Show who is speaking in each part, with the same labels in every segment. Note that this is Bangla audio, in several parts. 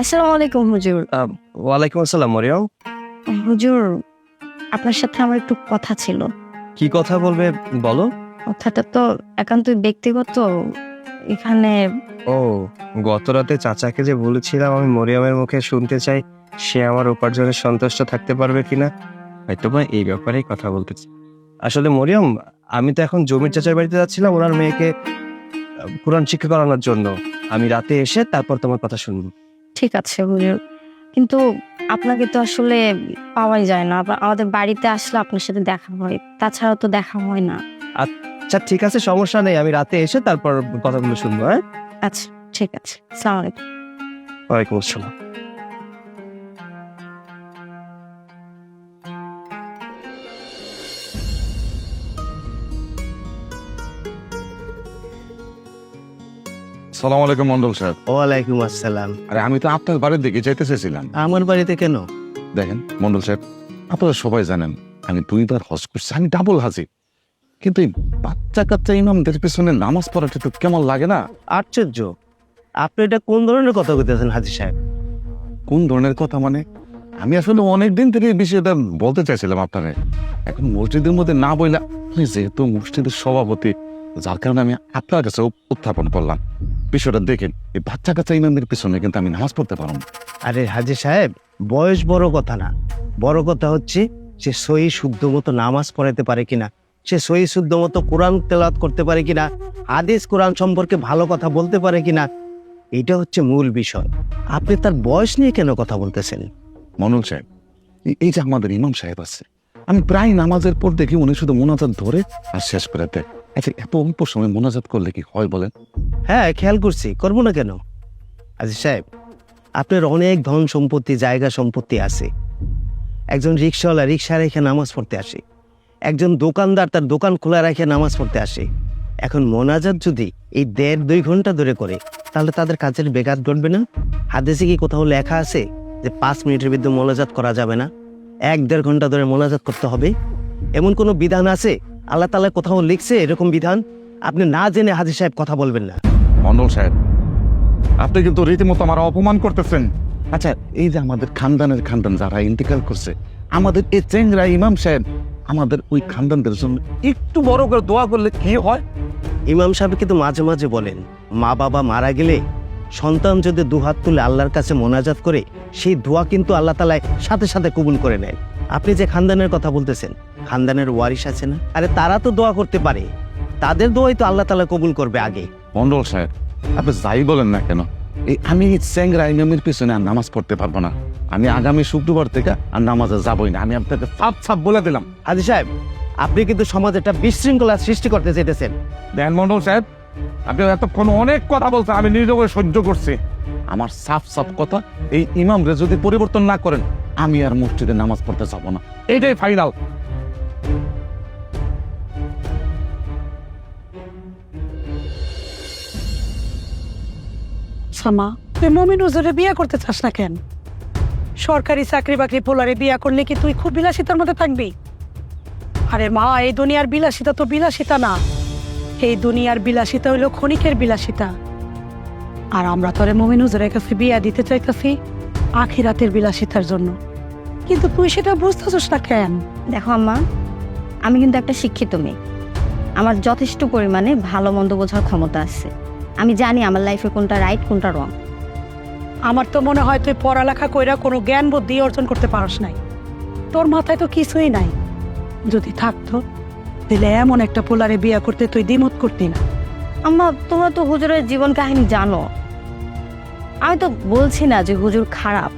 Speaker 1: আসসালামু আলাইকুম হুজুর।
Speaker 2: ওয়ালাইকুম আসসালাম মরিয়ম।
Speaker 1: হুজুর, আপনার সাথে আমার একটু কথা ছিল।
Speaker 2: কি কথা বলবে বলো।
Speaker 1: কথাটা তো একান্তই ব্যক্তিগত। এখানে
Speaker 2: ও, গত রাতে চাচাকে যে বলেছিলাম আমি মরিয়মের মুখে শুনতে চাই সে আমার উপার্জনে সন্তুষ্ট থাকতে পারবে কিনা, হয়তো বা এই ব্যাপারেই কথা বলতেছি। আসলে মরিয়ম, আমি তো এখন জমির চাচার বাড়িতে যাচ্ছিলাম ওনার মেয়েকে কোরআন শিক্ষা করানোর জন্য। আমি রাতে এসে তারপর তোমার কথা শুনবো।
Speaker 1: ঠিক আছে হুজুর, কিন্তু আপনাকে তো আসলে পাওয়াই যায় না। আমাদের বাড়িতে আসলে আপনার সাথে দেখা হয়, তাছাড়া তো দেখা হয় না।
Speaker 2: আচ্ছা ঠিক আছে, সমস্যা নেই, আমি রাতে এসে তারপর কথাগুলো শুনবো। হ্যাঁ,
Speaker 1: আচ্ছা ঠিক আছে, আসসালামু আলাইকুম।
Speaker 2: ওয়ালাইকুম আসসালাম।
Speaker 3: সালাম আলাইকুম মন্ডল সাহেব।
Speaker 4: ওয়ালাইকুম আসসালাম।
Speaker 3: আরে আমি তো আপনার বাড়ির দিকে যাইতে চেয়েছিলাম।
Speaker 4: আমার বাড়িতে কেন?
Speaker 3: দেখেন মন্ডল সাহেব, আপনারা সবাই জানেন আমি 2বার হজ করছি, আমি ডাবল হাজি। কিন্তু এই বাচ্চা কাচ্চা ইমামদের পেছনে নামাজ পড়াটা তো কেমন লাগে না?
Speaker 4: আশ্চর্য, আপনি এটা কোন ধরনের কথা কইতেছেন হাজি সাহেব?
Speaker 3: কোন ধরনের কথা মানে? আমি আসলে অনেকদিন থেকে এই বিষয়টা বলতে চাইছিলাম আপনারে। এখন মসজিদের মধ্যে না বইলা, আপনি যেহেতু মসজিদের সভাপতি, যার কারণে আমি আপনার কাছে উত্থাপন করলাম বিষয়টা। দেখেন এই বাচ্চা কাচ্চা ইমামদের পেছনে কিন্তু আমি নামাজ পড়তে পারবো না।
Speaker 4: আরে হাজি সাহেব, বয়স বড় কথা না, বড় কথা হচ্ছে সে সহি শুদ্ধ মতো নামাজ পড়াইতে পারে কিনা, সে সহি শুদ্ধ মতো কোরআন তেলাওয়াত করতে পারে কিনা, হাদিস কোরআন সম্পর্কে ভালো কথা বলতে পারে কিনা, এটা হচ্ছে মূল বিষয়। আপনি তার বয়স নিয়ে কেন কথা বলতেছেন?
Speaker 3: মন্ডল সাহেব, এই যে আমাদের ইমাম সাহেব আছে, আমি প্রায় নামাজের পর দেখি উনি শুধু মোনাজাত ধরে আর শেষ করে দেয়। আচ্ছা এত অল্প সময় মোনাজাত করলে কি হয় বলেন?
Speaker 4: হ্যাঁ, খেয়াল করছি, করবো না কেন? হাজি সাহেব, আপনার অনেক ধন সম্পত্তি, জায়গা সম্পত্তি আছে। একজন রিক্সাওয়ালা রিক্সা রেখে নামাজ পড়তে আসে, একজন দোকানদার তার দোকান খোলা রেখে নামাজ পড়তে আসে। এখন মোনাজাত যদি এই 1.5-2 ঘন্টা ধরে করে, তাহলে তাদের কাজের বেঘাত ঘটবে না? হাদিসে কি কোথাও লেখা আছে যে 5 মিনিটের ভিতরে মোনাজাত করা যাবে না, 1-1.5 ঘন্টা ধরে মোনাজাত করতে হবে? এমন কোনো বিধান আছে? আল্লাহ তাআলা কোথাও লিখছে এরকম বিধান? আপনি না জেনে হাজি সাহেব কথা বলবেন না।
Speaker 3: মন্ডল সাহেব, আপনি কিন্তু রীতিমতো আমার অপমান করতেছেন। আচ্ছা এই যে আমাদের খানদান যারা ইন্তেকাল করছে, আমাদের এই চেংরা ইমাম সাহেব, আমাদের ওই খানদানদের জন্য একটু বড় করে দোয়া করলে কি হয়?
Speaker 4: ইমাম সাহেব কিন্তু মাঝে মাঝে বলেন, মা বাবা মারা গেলে সন্তান যদি দুহাত তুলে আল্লাহর কাছে মোনাজাত করে, সেই দোয়া কিন্তু আল্লাহ তাআলা সাথে সাথে কবুল করে নেয়। আপনি যে খানদানের কথা বলতেছেন, খানদানের ওয়ারিশ আছে না? আরে তারা তো দোয়া করতে পারে, তাদের দোয়াই তো আল্লাহ তাআলা কবুল করবে আগে।
Speaker 3: মন্ডল সাহেব, আপনি যাই বলেন না কেন, আমি এই চেংরা ইমামের পিছনে আর নামাজ পড়তে পারবো না। আমি আগামী শুক্রবার থেকে আর নামাজে যাবই না, আমি আপনাকে সাপ বলে দিলাম।
Speaker 4: হাজি সাহেব, আপনি কিন্তু সমাজে একটা বিশৃঙ্খলা সৃষ্টি করতে চাইতেছেন।
Speaker 3: দেন মন্ডল সাহেব, আপনি এতক্ষণ অনেক কথা বলছেন, আমি নিজেকে সহ্য করছি। আমার সাফ কথা, এই ইমামরে যদি পরিবর্তন না করেন, আমি আর মসজিদে নামাজ পড়তে যাবো না, এইটাই ফাইনাল।
Speaker 5: সামা, তুই মমিন হুজুরে বিয়ে করতে চাস না কেন? সরকারি চাকরি বাকরি পোলারে বিয়ে করলে কি তুই খুব বিলাসিতার মধ্যে থাকবি? আরে মা, এই দুনিয়ার বিলাসিতা তো বিলাসিতা না, এই দুনিয়ার বিলাসিতা হইল ক্ষণিকের বিলাসিতা। আর আমরা তোরে মমিন হুজুরের কাছে বিয়ে দিতে চাইতেছি আখিরাতের বিলাসিতার জন্য, কিন্তু তুই সেটা বুঝতেছিস না কেন?
Speaker 1: দেখো আম্মা, আমি কিন্তু একটা শিক্ষিত মেয়ে। আমার যথেষ্ট পরিমাণে ভালো মন্দ বোঝার ক্ষমতা আছে। আমি জানি আমার লাইফে কোনটা রাইট কোনটা রং।
Speaker 5: আমার তো মনে হয় তুই পড়ালেখা কইরা কোনো জ্ঞান বুদ্ধি অর্জন করতে পারস নাই, তোর মাথায় তো কিছুই নাই। যদি থাকতো তাহলে এমন একটা পোলারে বিয়ে করতে তুই দ্বিমত করতি না।
Speaker 1: আম্মা, তোমরা তো হুজুরের জীবন কাহিনী জানো। আমি তো বলছি না যে হুজুর খারাপ।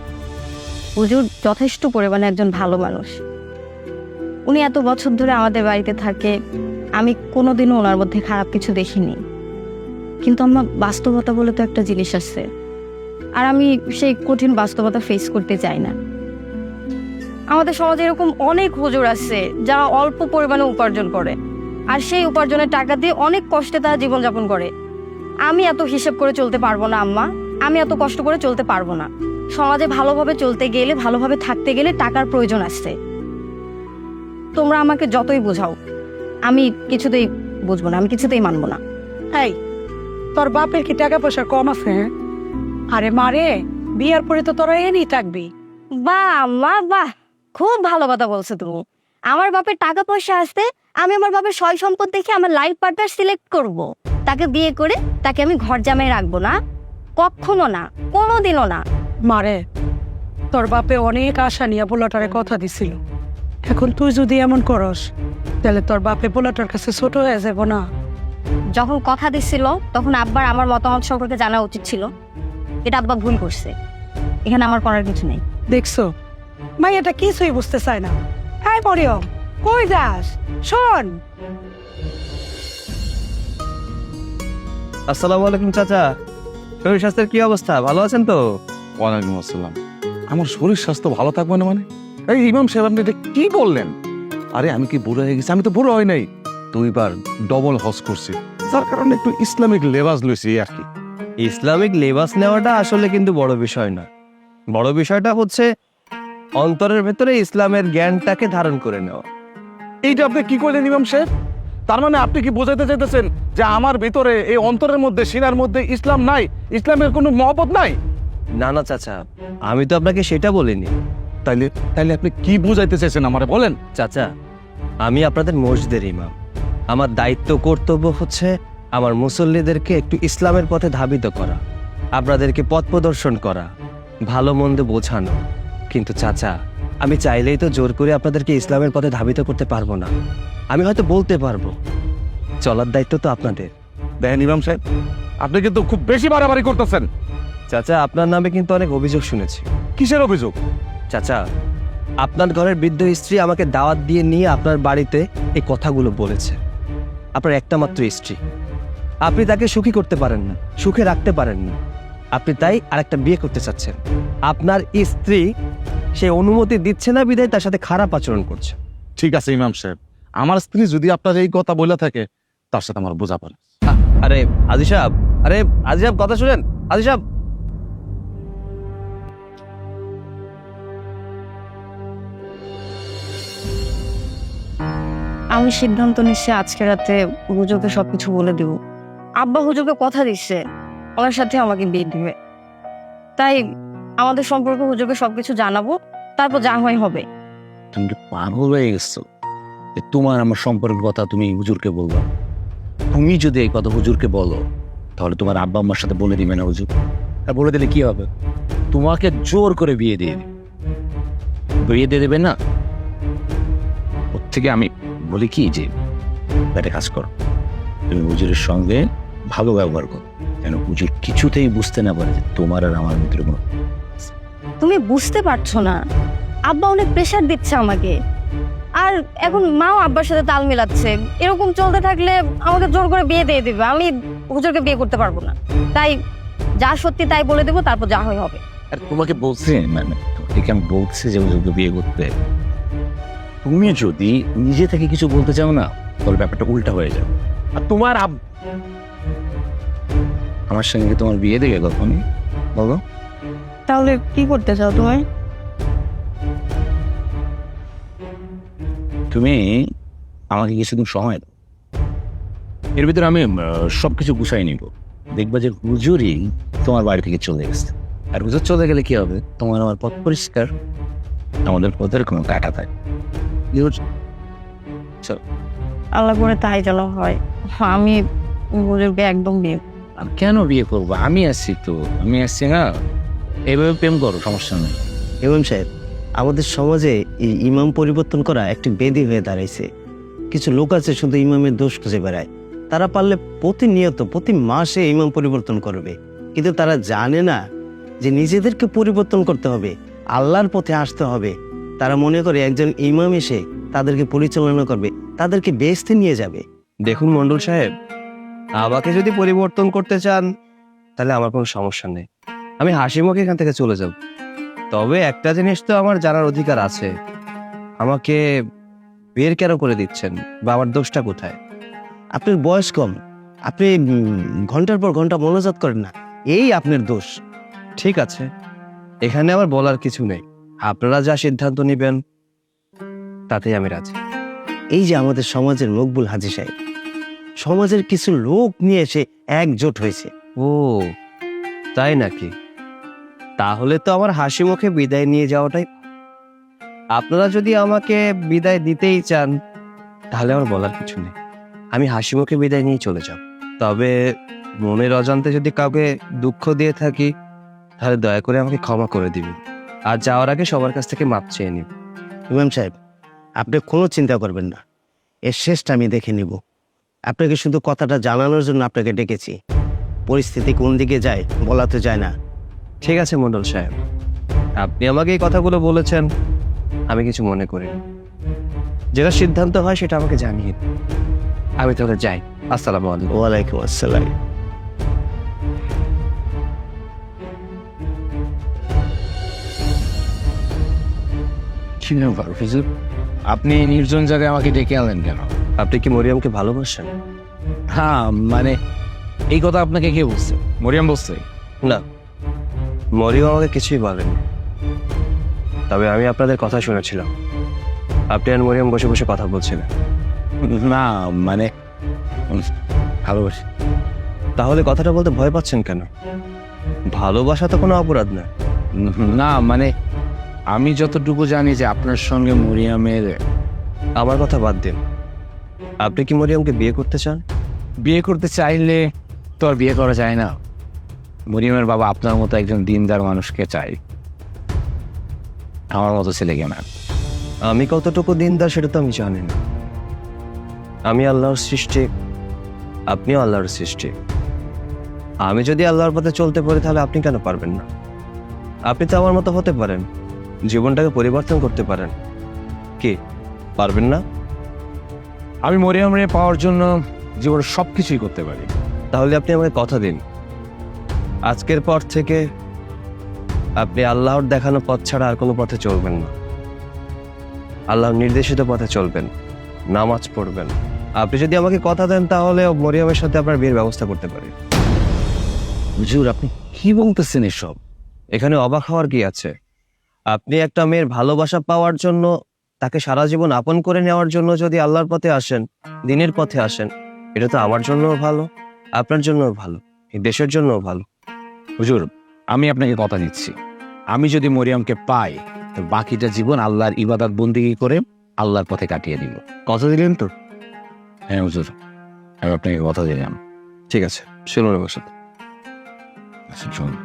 Speaker 1: হুজুর যথেষ্ট পরিমাণে একজন ভালো মানুষ। উনি এত বছর ধরে আমাদের বাড়িতে থাকে, আমি কোনোদিনও ওনার মধ্যে খারাপ কিছু দেখিনি। কিন্তু আমার বাস্তবতা বলে তো একটা জিনিস আছে, আর আমি সেই কঠিন বাস্তবতা ফেস করতে চাই না। আমাদের সমাজে এরকম অনেক হুজুর আছে যারা অল্প পরিমাণে উপার্জন করে, আর সেই উপার্জনের টাকা দিয়ে অনেক কষ্টে তারা জীবনযাপন করে। আমি এত হিসেব করে চলতে পারবো না আম্মা, আমি এত কষ্ট করে চলতে পারবো না। সমাজে ভালোভাবে চলতে গেলে, ভালোভাবে থাকতে গেলে টাকার প্রয়োজন আছে। তোমরা আমাকে যতই বোঝাও, আমি কিছুতেই বুঝবো না, আমি কিছুতেই মানবো না।
Speaker 5: এই, তোর বাপের কি টাকা পয়সা কম আছে? আরে মারে, বিয়ার পরে তো তোরা এনেই থাকবি।
Speaker 1: বাহ মা বাহ, খুব ভালো কথা বলছো তুমি। আমার বাপের টাকা পয়সা আসতে আমি আমার বাপের সয় সম্পদ দেখে আমার লাইফ পার্টনার সিলেক্ট করব। তাকে বিয়ে করে তাকে আমি ঘর জামাই রাখবো না, কখনো না, কোনোদিনও না।
Speaker 5: মারে, তোর বাপে অনেক আশা নিয়ে পোলাটারে কথা দিছিল। এখন তুই যদি এমন করস তাহলে তোর বাপে পোলাটার কাছে ছোট হয়ে যাব না?
Speaker 1: যখন কথা দিচ্ছিল তখন আব্বার আমার মতামত সম্পর্কে জানা উচিত ছিল। এটা আব্বা ভুল করছে, এখানে আমার করার কিছু নেই।
Speaker 5: দেখছো, মাই এটা কিছুই বুঝতে চায় না। হ্যাঁ মরিয়ম, কই যাস? শোন,
Speaker 2: আসসালামু আলাইকুম চাচা, শরীর স্বাস্থ্যের কি অবস্থা, ভালো আছেন তো?
Speaker 3: ওয়ালাইকুম আসসালাম। আমার শরীর স্বাস্থ্য ভালো থাকবে না মানে? এই ইমাম সাহেব, আপনি এটা কি বললেন? আরে আমি কি বুড়ো হয়ে গেছি? আমি তো বুড়ো হয় নাই, 2 বার ডবল হজ করছি, যার কারণে একটু ইসলামিক লেবাস লইছি আর কি।
Speaker 2: ইসলামিক লেবাস নেওয়াটা আসলে কিন্তু বড় বিষয় না। বড় বিষয়টা হচ্ছে অন্তরের ভেতরে ইসলামের জ্ঞানটাকে ধারণ করে নেওয়া।
Speaker 3: এইটা আপনি কি করলেন ইমাম সাহেব? তার মানে আপনি কি বোঝাতে চাইতেছেন যে আমার ভিতরে এই অন্তরের মধ্যে, সিনার মধ্যে ইসলাম নাই, ইসলামের কোনো মহব্বত নাই?
Speaker 2: না না চাচা, আমি তো আপনাকে সেটা বলিনি।
Speaker 3: তাইলে তাইলে আপনি কি বুঝাইতে চাইছেন আমারে বলেন?
Speaker 2: চাচা, আমি আপনাদের মসজিদের ইমাম। আমার দায়িত্ব কর্তব্য হচ্ছে আমার মুসল্লিদেরকে একটু ইসলামের পথে ধাবিত করা, আপনাদেরকে পথ প্রদর্শন করা, ভালো মন্দ বোঝানো। কিন্তু চাচা, আমি চাইলেই তো জোর করে আপনাদেরকে ইসলামের পথে ধাবিত করতে পারবো না। আমি হয়তো বলতে পারবো, চলার দায়িত্ব তো আপনাদের।
Speaker 3: দেখেন ইমাম সাহেব, আপনি কিন্তু খুব বেশি বাড়াবাড়ি করতেছেন।
Speaker 2: চাচা, আপনার নামে কিন্তু অনেক অভিযোগ শুনেছি।
Speaker 3: কিসের অভিযোগ?
Speaker 2: চাচা, আপনার ঘরের বৃদ্ধ স্ত্রী আমাকে দাওয়াত দিয়ে নিয়ে আপনার বাড়িতে এই কথাগুলো বলেছে। আপনার একটা মাত্র স্ত্রী, আপনি তাকে সুখী করতে পারেন না, সুখে রাখতে পারেন না, আপনি তাই আরেকটা বিয়ে করতে চাচ্ছেন। আপনার স্ত্রী সে অনুমতি দিচ্ছে না বিধায় তার সাথে খারাপ আচরণ করছে।
Speaker 3: ঠিক আছে ইমাম সাহেব, আমার স্ত্রী যদি আপনার এই কথা বলে থাকে, তার সাথে আমার বোঝা পড়ে।
Speaker 2: আরে আজি সাহেব, আরে আজি সাহেব কথা শুনেন। আজি সাহেব,
Speaker 1: আমি সিদ্ধান্ত নিচ্ছি আজকে রাতে হুজুরকে সবকিছু বলে দিব। আব্বা হুজুরকে কথা দিচ্ছে ওনার সাথে আমাকে বিয়ে দিবে, তাই আমাদের সম্পর্কে হুজুরকে সবকিছু জানাবো, তারপর যা হয় হবে।
Speaker 6: তুমি কি পাগল হয়ে গেছো যে তোমার আমার সম্পর্কের কথা তুমি হুজুরকে বলবো? তুমি যদি এই কথা হুজুরকে বলো তাহলে তোমার আব্বা আম্মার সাথে বলে দিবে না হুজুর? আর বলে দিলে কি হবে? তোমাকে জোর করে বিয়ে দিয়ে দিবে। বিয়ে দিয়ে দেবে না, ওর থেকে আমি বলি কি যে একটা কাজ করো, তুমি হুজুরের সঙ্গে ভালো ব্যবহার করো, কেন হুজুর কিছুতেই বুঝতে না পারে যে তোমার আর আমার ভিতরে কোনো।
Speaker 1: তুমি বুঝতে পারছো না, আব্বা অনেক প্রেশার দিচ্ছে আমাকে, আর এখন মাও আব্বার সাথে তাল মিলাচ্ছে। এরকম চলতে থাকলে আমাকে জোর করে বিয়ে দিয়ে দিবে, আমি হুজুরকে বিয়ে করতে পারবো না। তাই যা সত্যি তাই বলে দেবো, তারপর যা হয় হবে।
Speaker 6: আর তোমাকে বলছি, মানে তোমাকে আমি বলছি যে হুজুরকে বিয়ে করতে। তুমি যদি নিজে থেকে কিছু বলতে চাও না, তাহলে ব্যাপারটা উল্টা হয়ে যাবে। আর তোমার আমার সঙ্গে কি তোমার বিয়ে দেবে কখনই? বলো।
Speaker 1: তাহলে কি করতে চাও তুমি?
Speaker 6: তুমি আমাকে কিছুদিন সময় দাও, এর ভিতরে আমি সবকিছু গুছাই নিব। দেখবা যে হুজুরই তোমার বাড়ি থেকে চলে গেছে। আর হুজুর চলে গেলে কি হবে? তোমার আমার পথ পরিষ্কার, আমাদের পথের কোনো কাটা থাকে।
Speaker 1: আল্লাহ করে তাই যেন হয়। আমি হুজুরকে একদম বিয়ে।
Speaker 6: আর কেন বিয়ে করবো? আমি আসছি তো, আমি আসছি না, এইভাবে প্রেম করো, সমস্যা নেই।
Speaker 4: ইমাম সাহেব, আমাদের সমাজে এই ইমাম পরিবর্তন করা একটি বেদি হয়ে দাঁড়াইছে। কিছু লোক আছে শুধু ইমামের দোষ খুঁজে বেড়ায়। তারা পারলে প্রতিনিয়ত প্রতি মাসে ইমাম পরিবর্তন করবে, কিন্তু তারা জানে না যে নিজেদেরকে পরিবর্তন করতে হবে, আল্লাহর পথে আসতে হবে। তারা মনে করে একজন ইমাম এসে তাদেরকে পরিচালনা করবে, তাদেরকে বেহেশতে নিয়ে যাবে।
Speaker 2: দেখুন মন্ডল সাহেব, আমাকে যদি পরিবর্তন করতে চান তাহলে আমার কোনো সমস্যা নেই, আমি হাসি মুখে এখান থেকে চলে যাব। তবে একটা জিনিস তো আমার জানার অধিকার আছে, আমাকে বের কেন করে দিচ্ছেন বা আমার দোষটা কোথায়?
Speaker 4: আপনার বয়স কম, আপনি ঘন্টার পর ঘন্টা মনোজাত করেন না, এই আপনার দোষ।
Speaker 2: ঠিক আছে, এখানে আমার বলার কিছু নেই, আপনারা যা সিদ্ধান্ত নেবেন তাতেই আমি রাজি।
Speaker 4: এই যে আমাদের সমাজের মকবুল হাজী সাহেব, সমাজের কিছু লোক নিয়ে এসে একজোট হয়েছে।
Speaker 2: ও তাই নাকি? তাহলে তো আমার হাসি মুখে বিদায় নিয়ে যাওয়াটাই। আপনারা যদি আমাকে বিদায় দিতেই চান তাহলে আমার বলার কিছু নেই, আমি হাসি মুখে বিদায় নিয়ে চলে যাব। তবে মনের অজান্তে যদি কাউকে দুঃখ দিয়ে থাকি তাহলে দয়া করে আমাকে ক্ষমা করে দিবেন, আর যাওয়ার আগে সবার কাছ থেকে মাপ চেয়ে নিন।
Speaker 4: ইমাম সাহেব, আপনি কোনো চিন্তা করবেন না, এর শেষটা আমি দেখে নিব। আপনাকে শুধু কথাটা জানানোর জন্য আপনাকে ডেকেছি। পরিস্থিতি কোন দিকে যায় বলা তো যায় না।
Speaker 2: ঠিক আছে মন্ডল সাহেব, আপনি আমাকে এই কথাগুলো বলেছেন, আমি কিছু মনে করি না। যেটা সিদ্ধান্ত হয় সেটা আমাকে জানিয়ে দিন। আমি তাহলে যাই। আসসালামু আলাইকুম।
Speaker 4: ওয়ালাইকুম আসসালাম।
Speaker 6: কি ব্যাপার হুজুর, আপনি নির্জন জায়গায় আমাকে ডেকে আনলেন কেন?
Speaker 2: আপনি কি মরিয়মকে ভালোবাসেন?
Speaker 6: হ্যাঁ মানে এই কথা আপনাকে কে বলছে? মরিয়ম বলছে?
Speaker 2: না, মরিয়ম আমাকে কিছুই বলেনি। তবে আমি আপনাদের কথা শুনেছিলাম, আপনি আর মরিয়ম বসে বসে কথা বলছিলেন।
Speaker 6: না মানে ভালোবাসি।
Speaker 2: তাহলে কথাটা বলতে ভয় পাচ্ছেন কেন? ভালোবাসা তো কোনো অপরাধ না।
Speaker 6: না মানে আমি যতটুকু জানি যে আপনার সঙ্গে মরিয়মের।
Speaker 2: আমার কথা বাদ দিন, আপনি কি মরিয়মকে বিয়ে করতে চান?
Speaker 6: বিয়ে করতে চাইলে তো আর বিয়ে করা যায় না। মরিয়মের বাবা আপনার মতো একজন দিনদার মানুষকে চাই, আমার মতো ছেলেকে না।
Speaker 2: আমি কতটুকু দিনদার সেটা তো আমি জানি না। আমি আল্লাহর সৃষ্টি, আপনিও আল্লাহর সৃষ্টি। আমি যদি আল্লাহর পথে চলতে পারি তাহলে আপনি কেন পারবেন না? আপনি তো আমার মতো হতে পারেন, জীবনটাকে পরিবর্তন করতে পারেন। কি পারবেন না?
Speaker 6: আমি মরিয়মরে পাওয়ার জন্য জীবনে সব কিছুই করতে পারি।
Speaker 2: তাহলে আপনি আমাকে কথা দিন, আজকের পর থেকে আপনি আল্লাহর দেখানো পথ ছাড়া আর কোনো পথে চলবেন না। আল্লাহর নির্দেশিত পথে চলবেন, নামাজ পড়বেন। আপনি যদি আমাকে কথা দেন তাহলে মরিয়মের সাথে আপনার বিয়ের ব্যবস্থা করতে পারি।
Speaker 6: হুজুর আপনি কি বলতেছেন এসব?
Speaker 2: এখানে অবাক হওয়ার কি আছে? আপনি একটা মেয়ের ভালোবাসা পাওয়ার জন্য, তাকে সারা জীবন আপন করে নেওয়ার জন্য যদি আল্লাহর পথে আসেন, দিনের পথে আসেন, এটা তো আমার জন্যও ভালো, আপনার জন্যও ভালো, এই দেশের জন্যও ভালো।
Speaker 6: হুজুর আমি আপনাকে কথা দিচ্ছি, আমি যদি মরিয়মকে পাই তো বাকিটা জীবন আল্লাহর ইবাদত বন্দেগী করে আল্লাহর পথে কাটিয়ে দিব।
Speaker 2: কথা দিলেন তো?
Speaker 6: হ্যাঁ হুজুর, আমি আপনাকে কথা দিলাম।
Speaker 2: ঠিক আছে, শুনুন আমার সাথে।
Speaker 6: আচ্ছা শুনুন।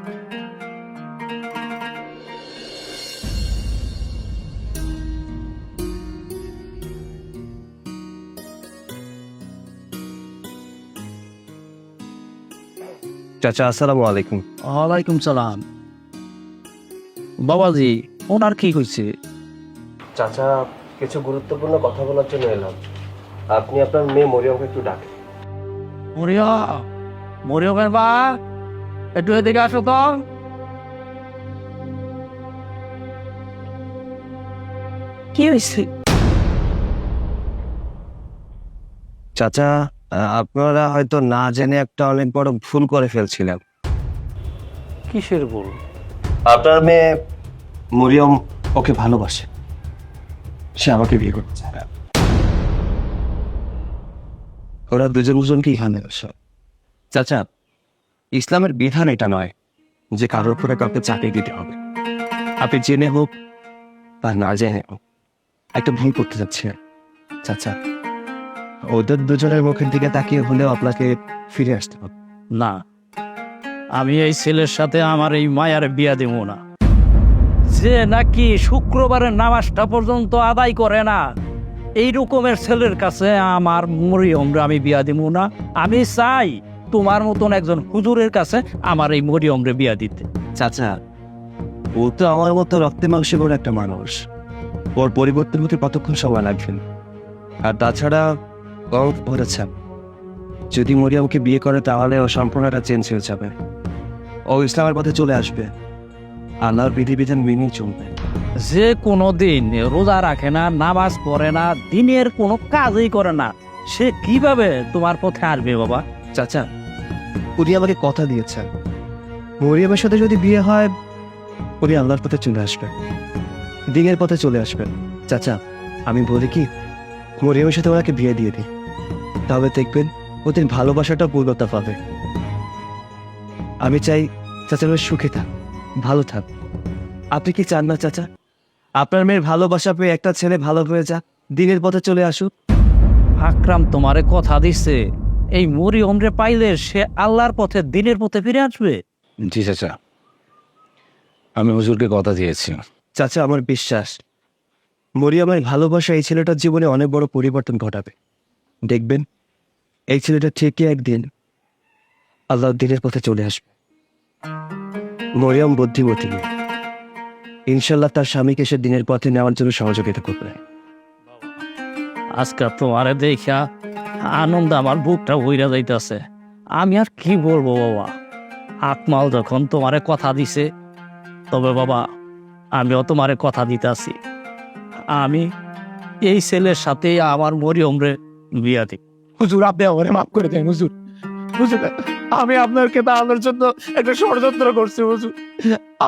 Speaker 2: চাচা আসসালামু আলাইকুম।
Speaker 7: ওয়ালাইকুম সালাম। বাবাজি, ওনার কি হয়েছে?
Speaker 2: চাচা কিছু গুরুত্বপূর্ণ কথা বলার জন্য এলাম, আপনি আপনার মেয়ে মরিয়মকে একটু ডাকেন।
Speaker 7: মরিয়ম, মরিয়মের বা একটু এদিকে আসো তো।
Speaker 5: কি হয়েছে?
Speaker 2: চাচা আপনারা হয়তো না জেনে একটা অনেক বড় ভুল করে ফেলছিলেন।
Speaker 7: কিসের ভুল?
Speaker 2: আপনার মেয়ে মরিয়ম ওকে ভালোবাসে, সে আমাকে বিয়ে করতে চায় না। ওরা দুজনকে এখানে আসে। চাচা ইসলামের বিধান এটা নয় যে কারোর উপরে কাউকে চাপিয়ে দিতে হবে। আপনি জেনে হোক বা না জেনে হোক একটা ভুল করতে যাচ্ছেন। চাচা ওদের দুজনের মুখের দিকে তাকিয়ে হলেও আপনাকে ফিরে আসতে হবে।
Speaker 7: না, আমি এই ছেলের সাথে আমার এই মায়ার বিয়া দেব না। যে নাকি শুক্রবারের নামাজটা পর্যন্ত আদায় করে না, এই রকমের ছেলের কাছে আমার মরিয়মরে আমি বিয়া দেব না। আমি চাই তোমার মতন একজন হুজুরের কাছে আমার এই মরিয়মরে বিয়া দিতে।
Speaker 2: চাচা ও তো আমার মতো রক্তে মাংসে করে একটা মানুষ, ওর পরিবর্তন হতে কতক্ষণ সময় লাগবে। আর তাছাড়া কম বলেছে, যদি মরিয়মকে বিয়ে করে তাহলে ও সম্পূর্ণটা চেঞ্জ হয়ে যাবে। ও ইসলামের পথে চলে আসবে, আল্লাহর বিধিবিধান মেনেই চলবে।
Speaker 7: যে কোনো দিন রোজা রাখে না, নামাজ পড়ে না, দিনের কোনো কাজই করে না, সে কিভাবে তোমার পথে আসবে বাবা?
Speaker 2: চাচা উনি আমাকে কথা দিয়েছেন, মরিয়মের সাথে যদি বিয়ে হয় উনি আল্লাহর পথে চলে আসবেন, দিনের পথে চলে আসবেন। চাচা আমি বলি কি, মরিয়মের সাথে ওনাকে বিয়ে দিয়ে দিই, তবে দেখবেন ওদের ভালোবাসাটা পূর্ণতা পাবে। আমি চাই চাচার সুখে থাক, ভালো থাক। আপনি কি চান না চাচা আপনার মেয়ের ভালোবাসা পেয়ে একটা ছেলে ভালো হয়ে যাক, দিনের পথে চলে আসুক?
Speaker 7: আকরাম তোমারে কথা দিচ্ছে এই মরিয়মরে পাইলে সে আল্লাহর পথে দিনের পথে ফিরে আসবে।
Speaker 6: জি চাচা, আমি হুজুরকে কথা দিয়েছি।
Speaker 2: চাচা আমার বিশ্বাস মরিয়মের ভালোবাসা এই ছেলেটার জীবনে অনেক বড় পরিবর্তন ঘটাবে। দেখবেন এই ছেলেটা ঠিকই একদিন আল্লাহর দিনের পথে চলে আসবে। মরিয়ম বুদ্ধিমতী মেয়ে, ইনশাল্লাহ তার স্বামীকে সে দিনের পথে নেওয়ার জন্য সহযোগিতা করবে।
Speaker 7: আজকে তোমারে দেখা আনন্দ আমার বুকটা বইরা যাইতেছে। আমি আর কি বলবো বাবা, আকমাল যখন তোমারে কথা দিছে, তবে বাবা আমিও তোমারে কথা দিতেছি, আমি এই ছেলের সাথে আমার মরিয়মরে বিয়া দিই।
Speaker 6: হুজুর আপনি আমারে মাফ করে দেন হুজুর। হুজুর আমি আপনাকে তাড়ানোর জন্য একটা ষড়যন্ত্র করছি হুজুর।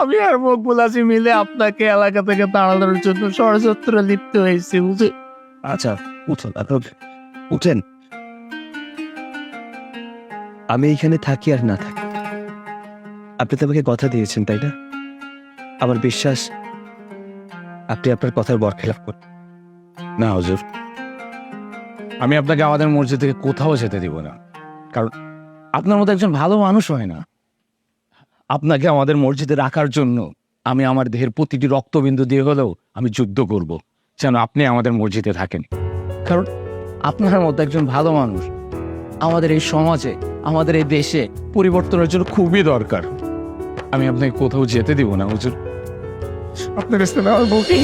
Speaker 6: আমি আর মকবুলাসি মিলে আপনাকে এলাকা থেকে তাড়ানোর জন্য ষড়যন্ত্র লিপ্ত হয়েছি হুজুর।
Speaker 2: আচ্ছা উঠুন, উঠেন। আমি এখানে থাকি আর না থাকি, আপনি তো আমাকে কথা দিয়েছেন তাই না? আমার বিশ্বাস আপনি আপনার কথার বরখেলাপ করবেন
Speaker 6: না হুজুর, আমি আপনাকে আমাদের মসজিদ থেকে কোথাও যেতে দিব না, কারণ আপনার মতো একজন ভালো মানুষ হয় না। আপনাকে আমাদের মসজিদে রাখার জন্য আমি আমার দেহের প্রতিটি রক্তবিন্দু দিয়ে হলেও আমি যুদ্ধ করব যেন আপনি আমাদের মসজিদে থাকেন। কারণ আপনার মতো একজন ভালো মানুষ আমাদের এই সমাজে, আমাদের এই দেশে পরিবর্তনের জন্য খুবই দরকার। আমি আপনাকে কোথাও যেতে দিব না হুজুর। আপনার কাছে আমার বউকে